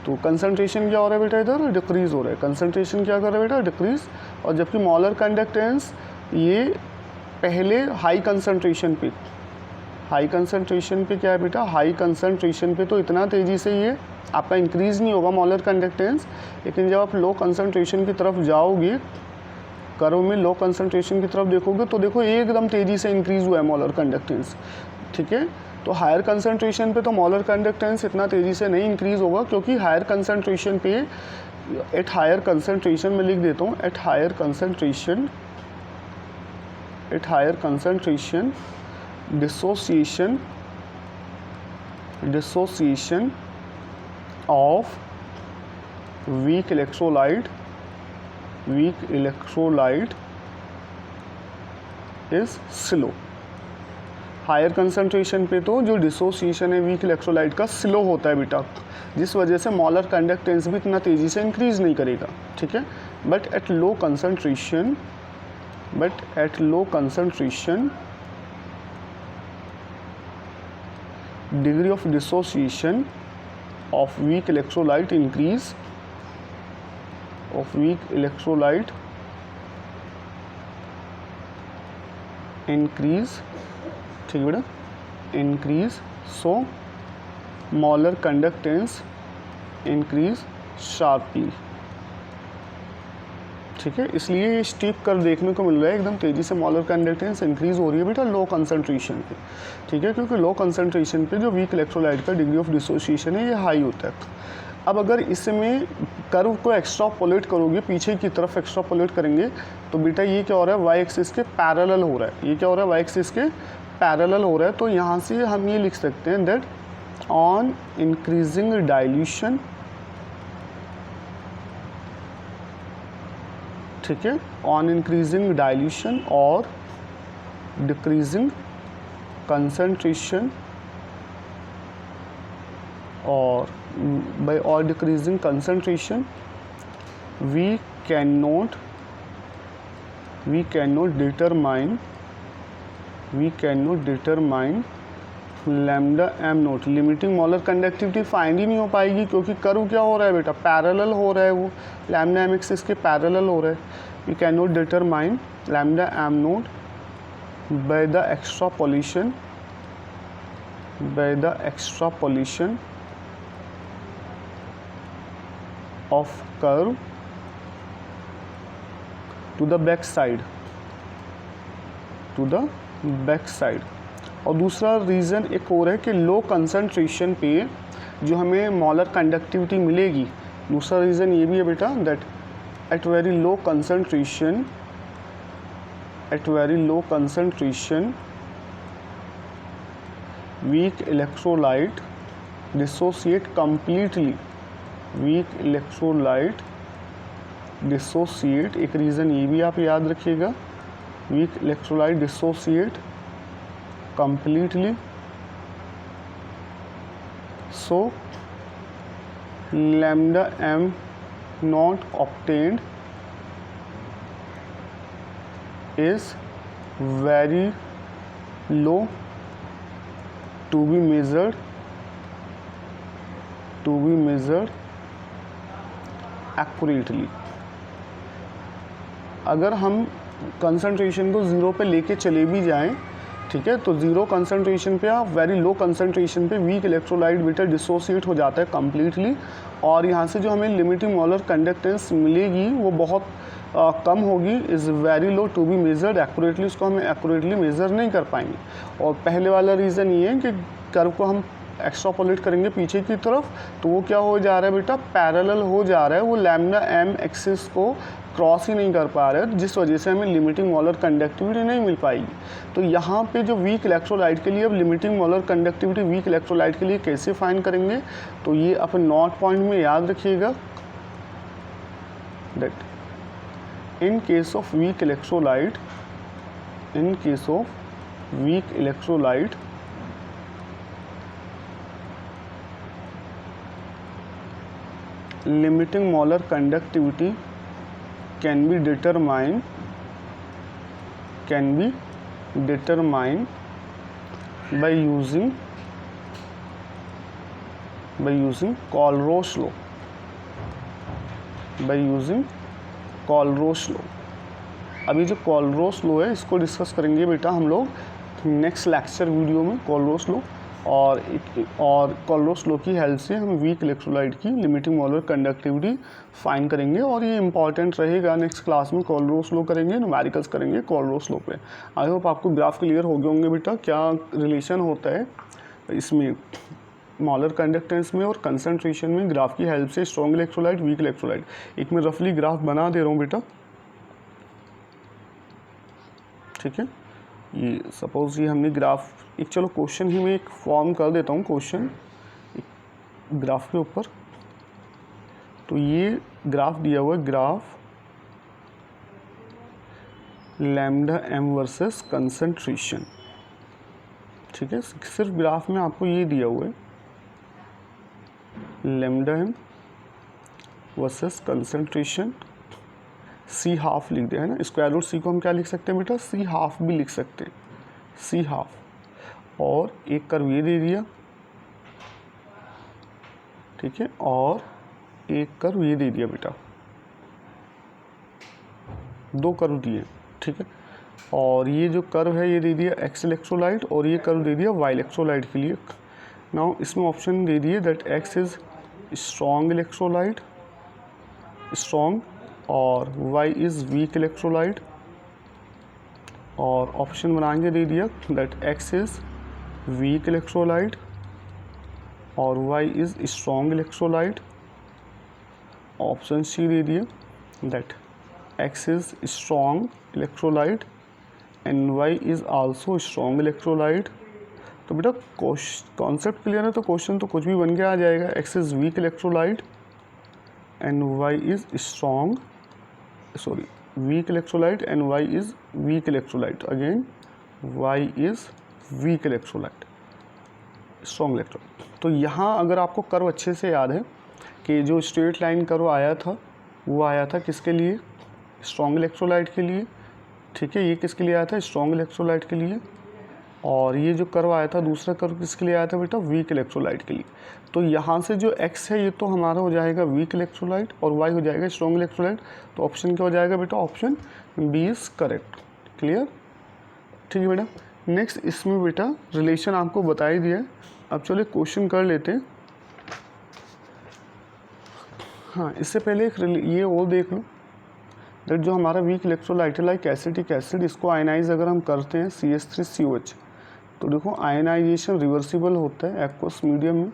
तो कंसंट्रेशन क्या हो रहा है बेटा, इधर डिक्रीज़ हो रहा है। कंसंट्रेशन क्या कर रहा है बेटा, डिक्रीज़। और जबकि मॉलर कंडक्टेंस ये पहले हाई कंसंट्रेशन पे क्या है बेटा, हाई कंसंट्रेशन पे तो इतना तेज़ी से ये आपका इंक्रीज़ नहीं होगा मोलर कंडक्टेंस, लेकिन जब आप लो कंसंट्रेशन की तरफ जाओगे, कर्व में लो कंसंट्रेशन की तरफ देखोगे तो देखो एकदम तेज़ी से इंक्रीज़ हुआ है मोलर कंडक्टेंस, ठीक है। तो हायर कंसंट्रेशन पे तो मोलर कंडक्टेंस इतना तेज़ी से नहीं इंक्रीज़ होगा, क्योंकि हायर कंसंट्रेशन पे, एट हायर कंसंट्रेशन में लिख देता हूँ, at higher concentration dissociation of weak electrolyte is slow। Higher concentration पे तो जो डिसोसिएशन है वीक इलेक्ट्रोलाइट का स्लो होता है बेटा, जिस वजह से मोलर कंडक्टेंस भी इतना तेज़ी से इंक्रीज़ नहीं करेगा, ठीक है। But at low concentration degree of dissociation of weak electrolyte increase, ठीक है बेटा, increase, so molar conductance increase sharply, ठीक है। इसलिए ये स्टीप कर्व देखने को मिल रहा है, एकदम तेज़ी से मोलर कंडक्टेंस इंक्रीज़ हो रही है बेटा लो कंसंट्रेशन पे, ठीक है, क्योंकि लो कंसंट्रेशन पे जो वीक इलेक्ट्रोलाइट का डिग्री ऑफ डिसोसिएशन है ये हाई होता है। अब अगर इसमें कर्व को एक्स्ट्रापोलेट करोगे, पीछे की तरफ एक्स्ट्रापोलेट करेंगे, तो बेटा ये क्या हो रहा है, वाई एक्सिस के पैरेलल हो रहा है, ये क्या हो रहा है, वाई एक्सिस के पैरेलल हो रहा है। तो यहाँ से हम ये लिख सकते हैं दैट ऑन इंक्रीजिंग डाइल्यूशन, ठीक है, ऑन इंक्रीजिंग डाइल्यूशन और डिक्रीजिंग कंसंट्रेशन, और बाय और decreasing concentration we can not determine lambda M naught, limiting molar conductivity find ही नहीं हो पाएगी, क्योंकि कर्व क्या हो रहा है बेटा, पैरेलल हो रहा है, वो लैम्डा एम एक्सिस के पैरेलल हो रहा है। We can not determine lambda M naught by the extrapolation of curve to the back side, और दूसरा रीज़न एक और है कि लो कंसंट्रेशन पे जो हमें मोलर कंडक्टिविटी मिलेगी, दूसरा रीज़न ये भी है बेटा that at very low concentration weak electrolyte dissociate completely, एक रीज़न ये भी आप याद रखिएगा, weak electrolyte dissociate completely, so lambda m not obtained is very low to be measured accurately। अगर हम कंसंट्रेशन को ज़ीरो पे लेके चले भी जाएं, ठीक है, तो ज़ीरो कंसंट्रेशन पे या वेरी लो कंसंट्रेशन पे वीक इलेक्ट्रोलाइट बेटा डिसोसिएट हो जाता है कम्प्लीटली, और यहाँ से जो हमें लिमिटिंग मोलर कंडक्टेंस मिलेगी वो बहुत कम होगी, is very low to be measured accurately, उसको हमें एक्यूरेटली मेज़र नहीं कर पाएंगे। और पहले वाला रीज़न ये है कि कर्व को हम एक्स्ट्रापोलेट करेंगे पीछे की तरफ, तो वो क्या हो जा रहा है बेटा, पैरेलल हो जा रहा है, वो लैम्डा एम एक्सिस को क्रॉस ही नहीं कर पा रहे, जिस वजह से हमें लिमिटिंग मोलर कंडक्टिविटी नहीं मिल पाएगी। तो यहाँ पे जो वीक इलेक्ट्रोलाइट के लिए अब limiting molar conductivity weak electrolyte के लिए कैसे फाइंड करेंगे, तो ये अपन नोट पॉइंट में याद रखिएगा that in case of weak electrolyte limiting molar conductivity can be determined by using Colrose law, अभी जो Colrose law है इसको डिस्कस करेंगे बेटा हम लोग नेक्स्ट लेक्चर वीडियो में, Colrose law। और कोलरोस लॉ की हेल्प से हम वीक इलेक्ट्रोलाइट की लिमिटिंग मोलर कंडक्टिविटी फाइंड करेंगे। और ये इंपॉर्टेंट रहेगा, नेक्स्ट क्लास में कोलरोस लॉ करेंगे, न्यूमेरिकल्स करेंगे कोलरोस लॉ पे। आई होप आपको ग्राफ क्लियर हो गए होंगे बेटा, क्या रिलेशन होता है इसमें मोलर कंडक्टेंस में और कंसंट्रेशन में ग्राफ की हेल्प से, स्ट्रॉन्ग इलेक्ट्रोलाइट वीक इलेक्ट्रोलाइट। एक मैं रफली ग्राफ बना दे रहा हूँ बेटा, ठीक है। ये सपोज ये हमने ग्राफ एक, चलो क्वेश्चन ही मैं एक फॉर्म कर देता हूँ, क्वेश्चन ग्राफ के ऊपर। तो ये ग्राफ दिया हुआ है, graph lambda M versus concentration, ठीक है। सिर्फ ग्राफ में आपको ये दिया हुआ है लैम्डा एम वर्सेस कंसंट्रेशन, सी हाफ लिख दिया है ना, स्क्वायर रूट सी को हम क्या लिख सकते हैं बेटा, सी हाफ भी लिख सकते हैं, सी हाफ। और एक कर्व ये दे दिया, ठीक है, और एक कर्व ये दे दिया बेटा, दो कर्व दिए, ठीक है। और ये जो कर्व है ये दे दिया एक्स इलेक्ट्रोलाइट, और ये कर्व दे दिया वाई इलेक्ट्रोलाइट के लिए। नाउ इसमें ऑप्शन दे दिए that X is strong electrolyte, strong, और y इज़ वीक इलेक्ट्रोलाइट। और ऑप्शन बनाएंगे दे दिया that x is weak electrolyte और y is strong electrolyte. Option C दे दिया that x is strong electrolyte and y is also strong electrolyte. तो बेटा कॉन्सेप्ट क्लियर है, तो क्वेश्चन तो कुछ भी बन के आ जाएगा, x is weak electrolyte and y is strong, sorry, weak electrolyte and y is weak electrolyte, again y is weak electrolyte, strong electrolyte। तो यहाँ अगर आपको कर्व अच्छे से याद है कि जो स्ट्रेट लाइन कर्व आया था वो आया था किसके लिए, स्ट्रॉन्ग इलेक्ट्रोलाइट के लिए, ठीक है। ये किसके लिए आया था, स्ट्रॉन्ग इलेक्ट्रोलाइट के लिए। और ये जो कर्व आया था दूसरा कर्व किसके लिए आया था बेटा, वीक इलेक्ट्रोलाइट के लिए। तो यहाँ से जो x है ये तो हमारा हो जाएगा वीक इलेक्ट्रोलाइट और y हो जाएगा स्ट्रॉन्ग इलेक्ट्रोलाइट। तो ऑप्शन क्या हो जाएगा बेटा, option B is correct. Clear, ठीक है बेटा। नेक्स्ट इसमें बेटा रिलेशन आपको बता ही दिया। अब चलिए क्वेश्चन कर लेते हैं। हाँ, इससे पहले एक ये वो देख लो दैट जो हमारा वीक इलेक्ट्रोलाइट है लाइक एसिटिक एसिड, इसको आयनाइज अगर हम करते हैं CH3COH, तो देखो आयनाइजेशन रिवर्सिबल होता है एक्वस मीडियम में।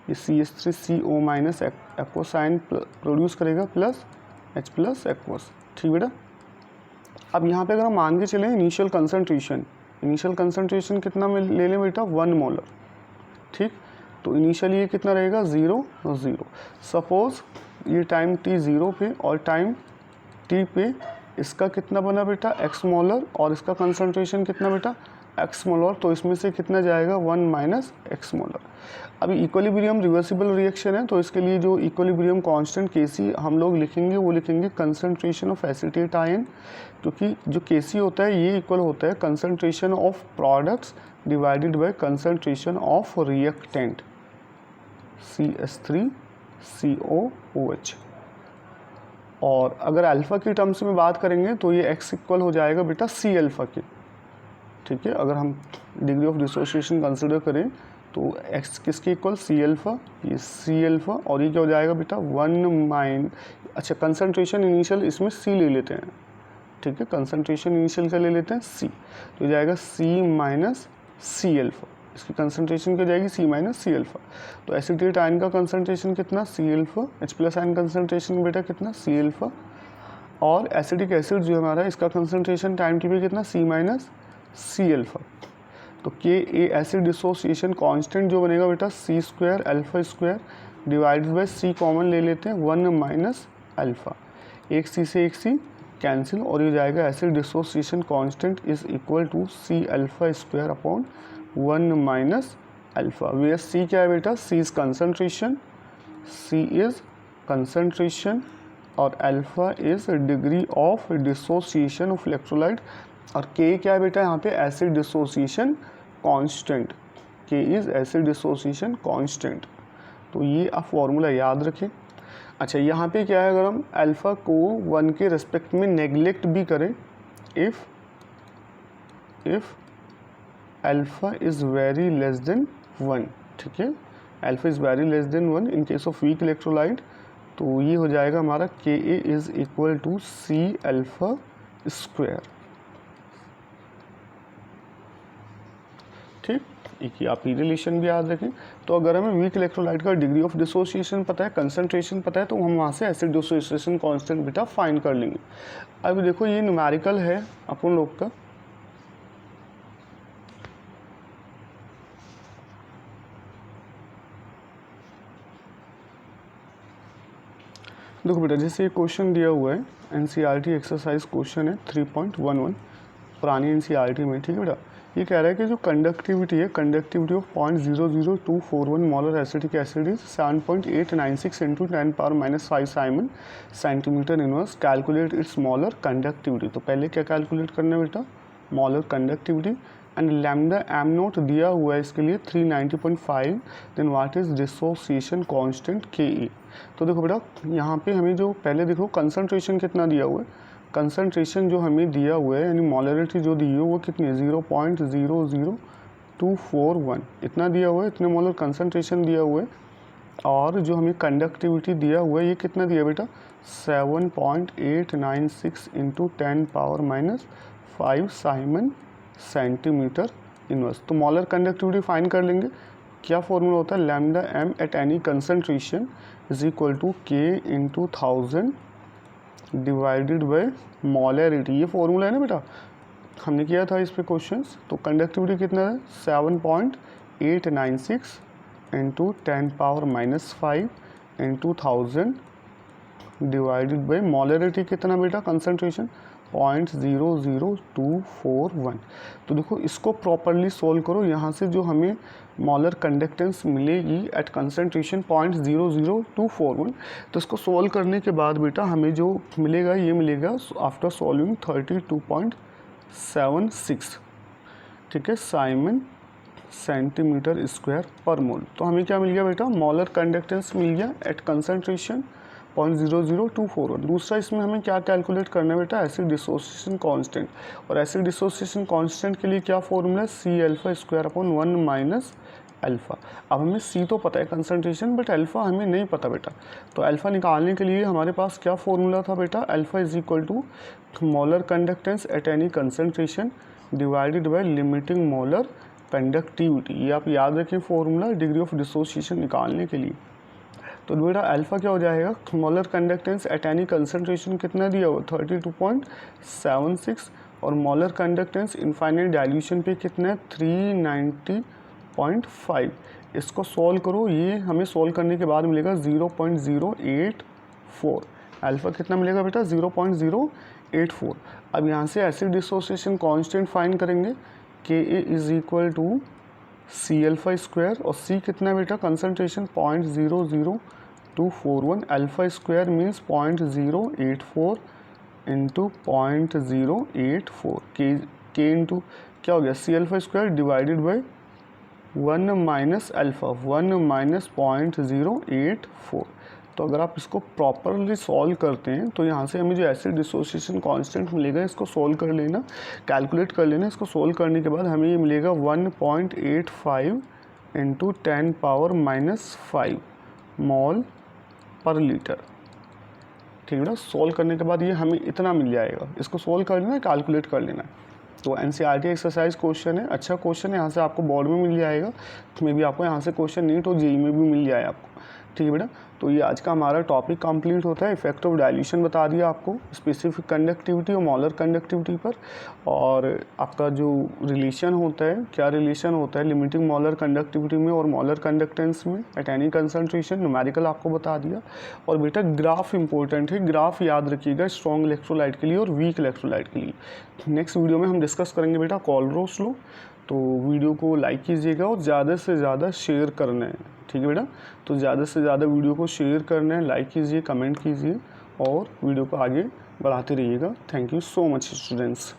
ये CH3CO minus aqueous ion produce करेगा प्लस H प्लस एक्वस, ठीक बेटा। अब यहाँ पे अगर हम मान के चलें इनिशियल कंसंट्रेशन कितना में ले लें बेटा, 1 मोलर, ठीक। तो इनिशियल ये कितना रहेगा, 0 0। सपोज ये टाइम t 0 पे और टाइम t पे इसका कितना बना बेटा, x मोलर, और इसका कंसंट्रेशन कितना बेटा, x मोलर। तो इसमें से कितना जाएगा, 1 माइनस x मोलर। अभी इक्विलिब्रियम रिवर्सिबल रिएक्शन है, तो इसके लिए जो इक्विलिब्रियम कांस्टेंट Kc हम लोग लिखेंगे वो लिखेंगे कंसंट्रेशन ऑफ एसिटेट आयन, क्योंकि जो Kc होता है ये इक्वल होता है concentration of products divided by concentration of reactant CH3COOH। और अगर अल्फ़ा की टर्म्स में बात करेंगे तो ये x इक्वल हो जाएगा बेटा C अल्फ़ा के, ठीक है। अगर हम डिग्री ऑफ डिसोसिएशन कंसिडर करें तो x किसके इक्वल, C अल्फ़ा, ये C अल्फ़ा, और ये क्या हो जाएगा बेटा 1 अच्छा कंसंट्रेशन इनिशियल इसमें C ले लेते हैं, ठीक है। कंसंट्रेशन इनिशियल का ले लेते हैं C, तो जाएगा C माइनस C अल्फ़ा। इसकी कंसंट्रेशन क्या जाएगी, C माइनस C अल्फ़ा। तो एसिटेट आयन का कंसंट्रेशन कितना, C alpha. H plus ion concentration बेटा कितना, C अल्फ़ा। और एसिटिक एसिड जो हमारा इसका कंसंट्रेशन टाइम टी पे कितना, C माइनस C अल्फ़ा। तो Ka एसिड डिसोसिएशन कांस्टेंट जो बनेगा बेटा C square alpha square divided by C common ले लेते हैं 1 माइनस अल्फ़ा, एक C से एक C कैंसिल, और ये जाएगा acid dissociation constant is equal to C alpha square upon 1 minus alpha. Where C क्या है बेटा, C is concentration, C is concentration और alpha is degree of dissociation of electrolyte, और K क्या है बेटा यहाँ पे, acid dissociation constant, K is acid dissociation constant. तो ये आप फॉर्मूला याद रखें। अच्छा यहाँ पे क्या है, अगर हम अल्फ़ा को 1 के रिस्पेक्ट में नेगलेक्ट भी करें, if alpha is very less than 1, ठीक है, alpha is very less than 1 in case of weak electrolyte. तो ये हो जाएगा हमारा Ka is equal to C alpha square, ठीक। एक ही आप ये रिलेशन भी याद रखें। तो अगर हमें वीक इलेक्ट्रोलाइट का डिग्री ऑफ डिसोसिएशन पता है, कंसंट्रेशन पता है, तो हम वहाँ से एसिड डिसोसिएशन कांस्टेंट बेटा फाइंड कर लेंगे। अब देखो ये न्यूमेरिकल है अपन लोग का, देखो बेटा जैसे ये क्वेश्चन दिया हुआ है, एनसीईआरटी एक्सरसाइज क्वेश्चन है 3.11 पुरानी एनसीईआरटी में, ठीक है बेटा। ये कह रहा है कि जो कंडक्टिविटी है, conductivity of 0.00241 molar acetic acid is 7.896 into 10⁻⁻5 siemens centimetre inverse, calculate its molar conductivity. तो पहले क्या कैलकुलेट करना है बेटा, molar conductivity, and lambda M naught दिया हुआ है इसके लिए 390.5, then what is dissociation constant Ke। तो देखो बेटा यहाँ पे हमें जो पहले देखो कंसंट्रेशन कितना दिया हुआ है, कंसंट्रेशन जो हमें दिया हुआ है यानी मोलरिटी जो दी है वो कितनी है 0.00241 इतना दिया हुआ है, इतने मोलर कंसंट्रेशन दिया हुआ है। और जो हमें कंडक्टिविटी दिया हुआ है ये कितना दिया बेटा 7.896 इंटू 10⁻⁻5 साइमन सेंटीमीटर इनवर्स। तो मोलर कंडक्टिविटी फाइंड कर लेंगे। क्या फॉर्मूला होता है, lambda M at any concentration is equal to K into 1000 divided by molarity. ये फॉर्मूला है ना बेटा, हमने किया था इस पे क्वेश्चंस। तो कंडक्टिविटी कितना है 7.896 into 10⁻⁻5 into 1000 divided by molarity कितना बेटा कंसंट्रेशन 0.00241। तो देखो इसको प्रॉपरली सोल्व करो, यहाँ से जो हमें मोलर कंडक्टेंस मिलेगी एट कंसंट्रेशन 0.00241, तो इसको सोल्व करने के बाद बेटा हमें जो मिलेगा ये मिलेगा आफ्टर सॉल्विंग 32.76, ठीक है, साइमन सेंटीमीटर स्क्वायर पर मोल। तो हमें क्या मिल गया बेटा, मोलर कंडक्टेंस मिल गया एट कंसंट्रेशन 0.00241। दूसरा इसमें हमें क्या कैलकुलेट करना है बेटा, एसिड डिसोसिएशन कांस्टेंट। और एसिड डिसोसिएशन कांस्टेंट के लिए क्या फॉर्मूला है, C alpha square upon 1 minus alpha. अब हमें C तो पता है कंसंट्रेशन, बट अल्फ़ा हमें नहीं पता बेटा। तो अल्फ़ा निकालने के लिए हमारे पास क्या फॉर्मूला था बेटा, alpha is equal to molar conductance at any concentration divided by limiting molar conductivity. ये आप याद रखें फॉर्मूला डिग्री ऑफ डिसोसिएशन निकालने के लिए। तो बेटा अल्फ़ा क्या हो जाएगा, molar conductance at any concentration कितना दिया हुआ 32.76, और मोलर कंडक्टेंस इनफाइनाइट डाइल्यूशन पे कितना है 390.5। इसको सॉल्व करो, ये हमें सॉल्व करने के बाद मिलेगा 0.084। अल्फ़ा कितना मिलेगा बेटा 0.084। अब यहाँ से एसिड डिसोसिएशन कांस्टेंट फाइंड करेंगे, Ka is equal to C alpha square, और C कितना बेटा concentration 0.00241, alpha square means 0.084 into 0.084 के इंटू क्या हो गया C alpha square divided by 1 minus alpha 1 minus 0.084। तो अगर आप इसको प्रॉपरली सॉल्व करते हैं तो यहाँ से हमें जो एसिड डिसोसिएशन कांस्टेंट मिलेगा इसको सॉल्व कर लेना, कैलकुलेट कर लेना। इसको सॉल्व करने के बाद हमें ये मिलेगा 1.85 इंटू 10⁻⁻5 मोल पर लीटर, ठीक है ना। सॉल्व करने के बाद ये हमें इतना मिल जाएगा, इसको सॉल्व कर लेना, कैलकुलेट कर लेना। तो एनसीईआरटी एक्सरसाइज क्वेश्चन है, अच्छा क्वेश्चन है, यहाँ से आपको बोर्ड में मिल जाएगा, मे भी आपको यहाँ से क्वेश्चन नीट और जेईई में भी मिल जाए आपको, ठीक है बेटा। तो ये आज का हमारा टॉपिक कंप्लीट होता है। इफेक्ट ऑफ डाइल्यूशन बता दिया आपको, स्पेसिफिक कंडक्टिविटी और मॉलर कंडक्टिविटी पर, और आपका जो रिलेशन होता है, क्या रिलेशन होता है लिमिटिंग मॉलर कंडक्टिविटी में और मॉलर कंडक्टेंस में एट एनी कंसंट्रेशन, न्यूमेरिकल आपको बता दिया। और बेटा ग्राफ इंपॉर्टेंट है, ग्राफ याद रखिएगा स्ट्रॉन्ग इलेक्ट्रोलाइट के लिए और वीक इलेक्ट्रोलाइट के लिए। नेक्स्ट वीडियो में हम डिस्कस करेंगे बेटा कोलब्रुक लॉ। तो वीडियो को लाइक कीजिएगा और ज़्यादा से ज़्यादा शेयर करना है, ठीक है बेटा। तो ज़्यादा से ज़्यादा वीडियो को शेयर करना है, लाइक कीजिए, कमेंट कीजिए और वीडियो को आगे बढ़ाते रहिएगा। Thank you so much students.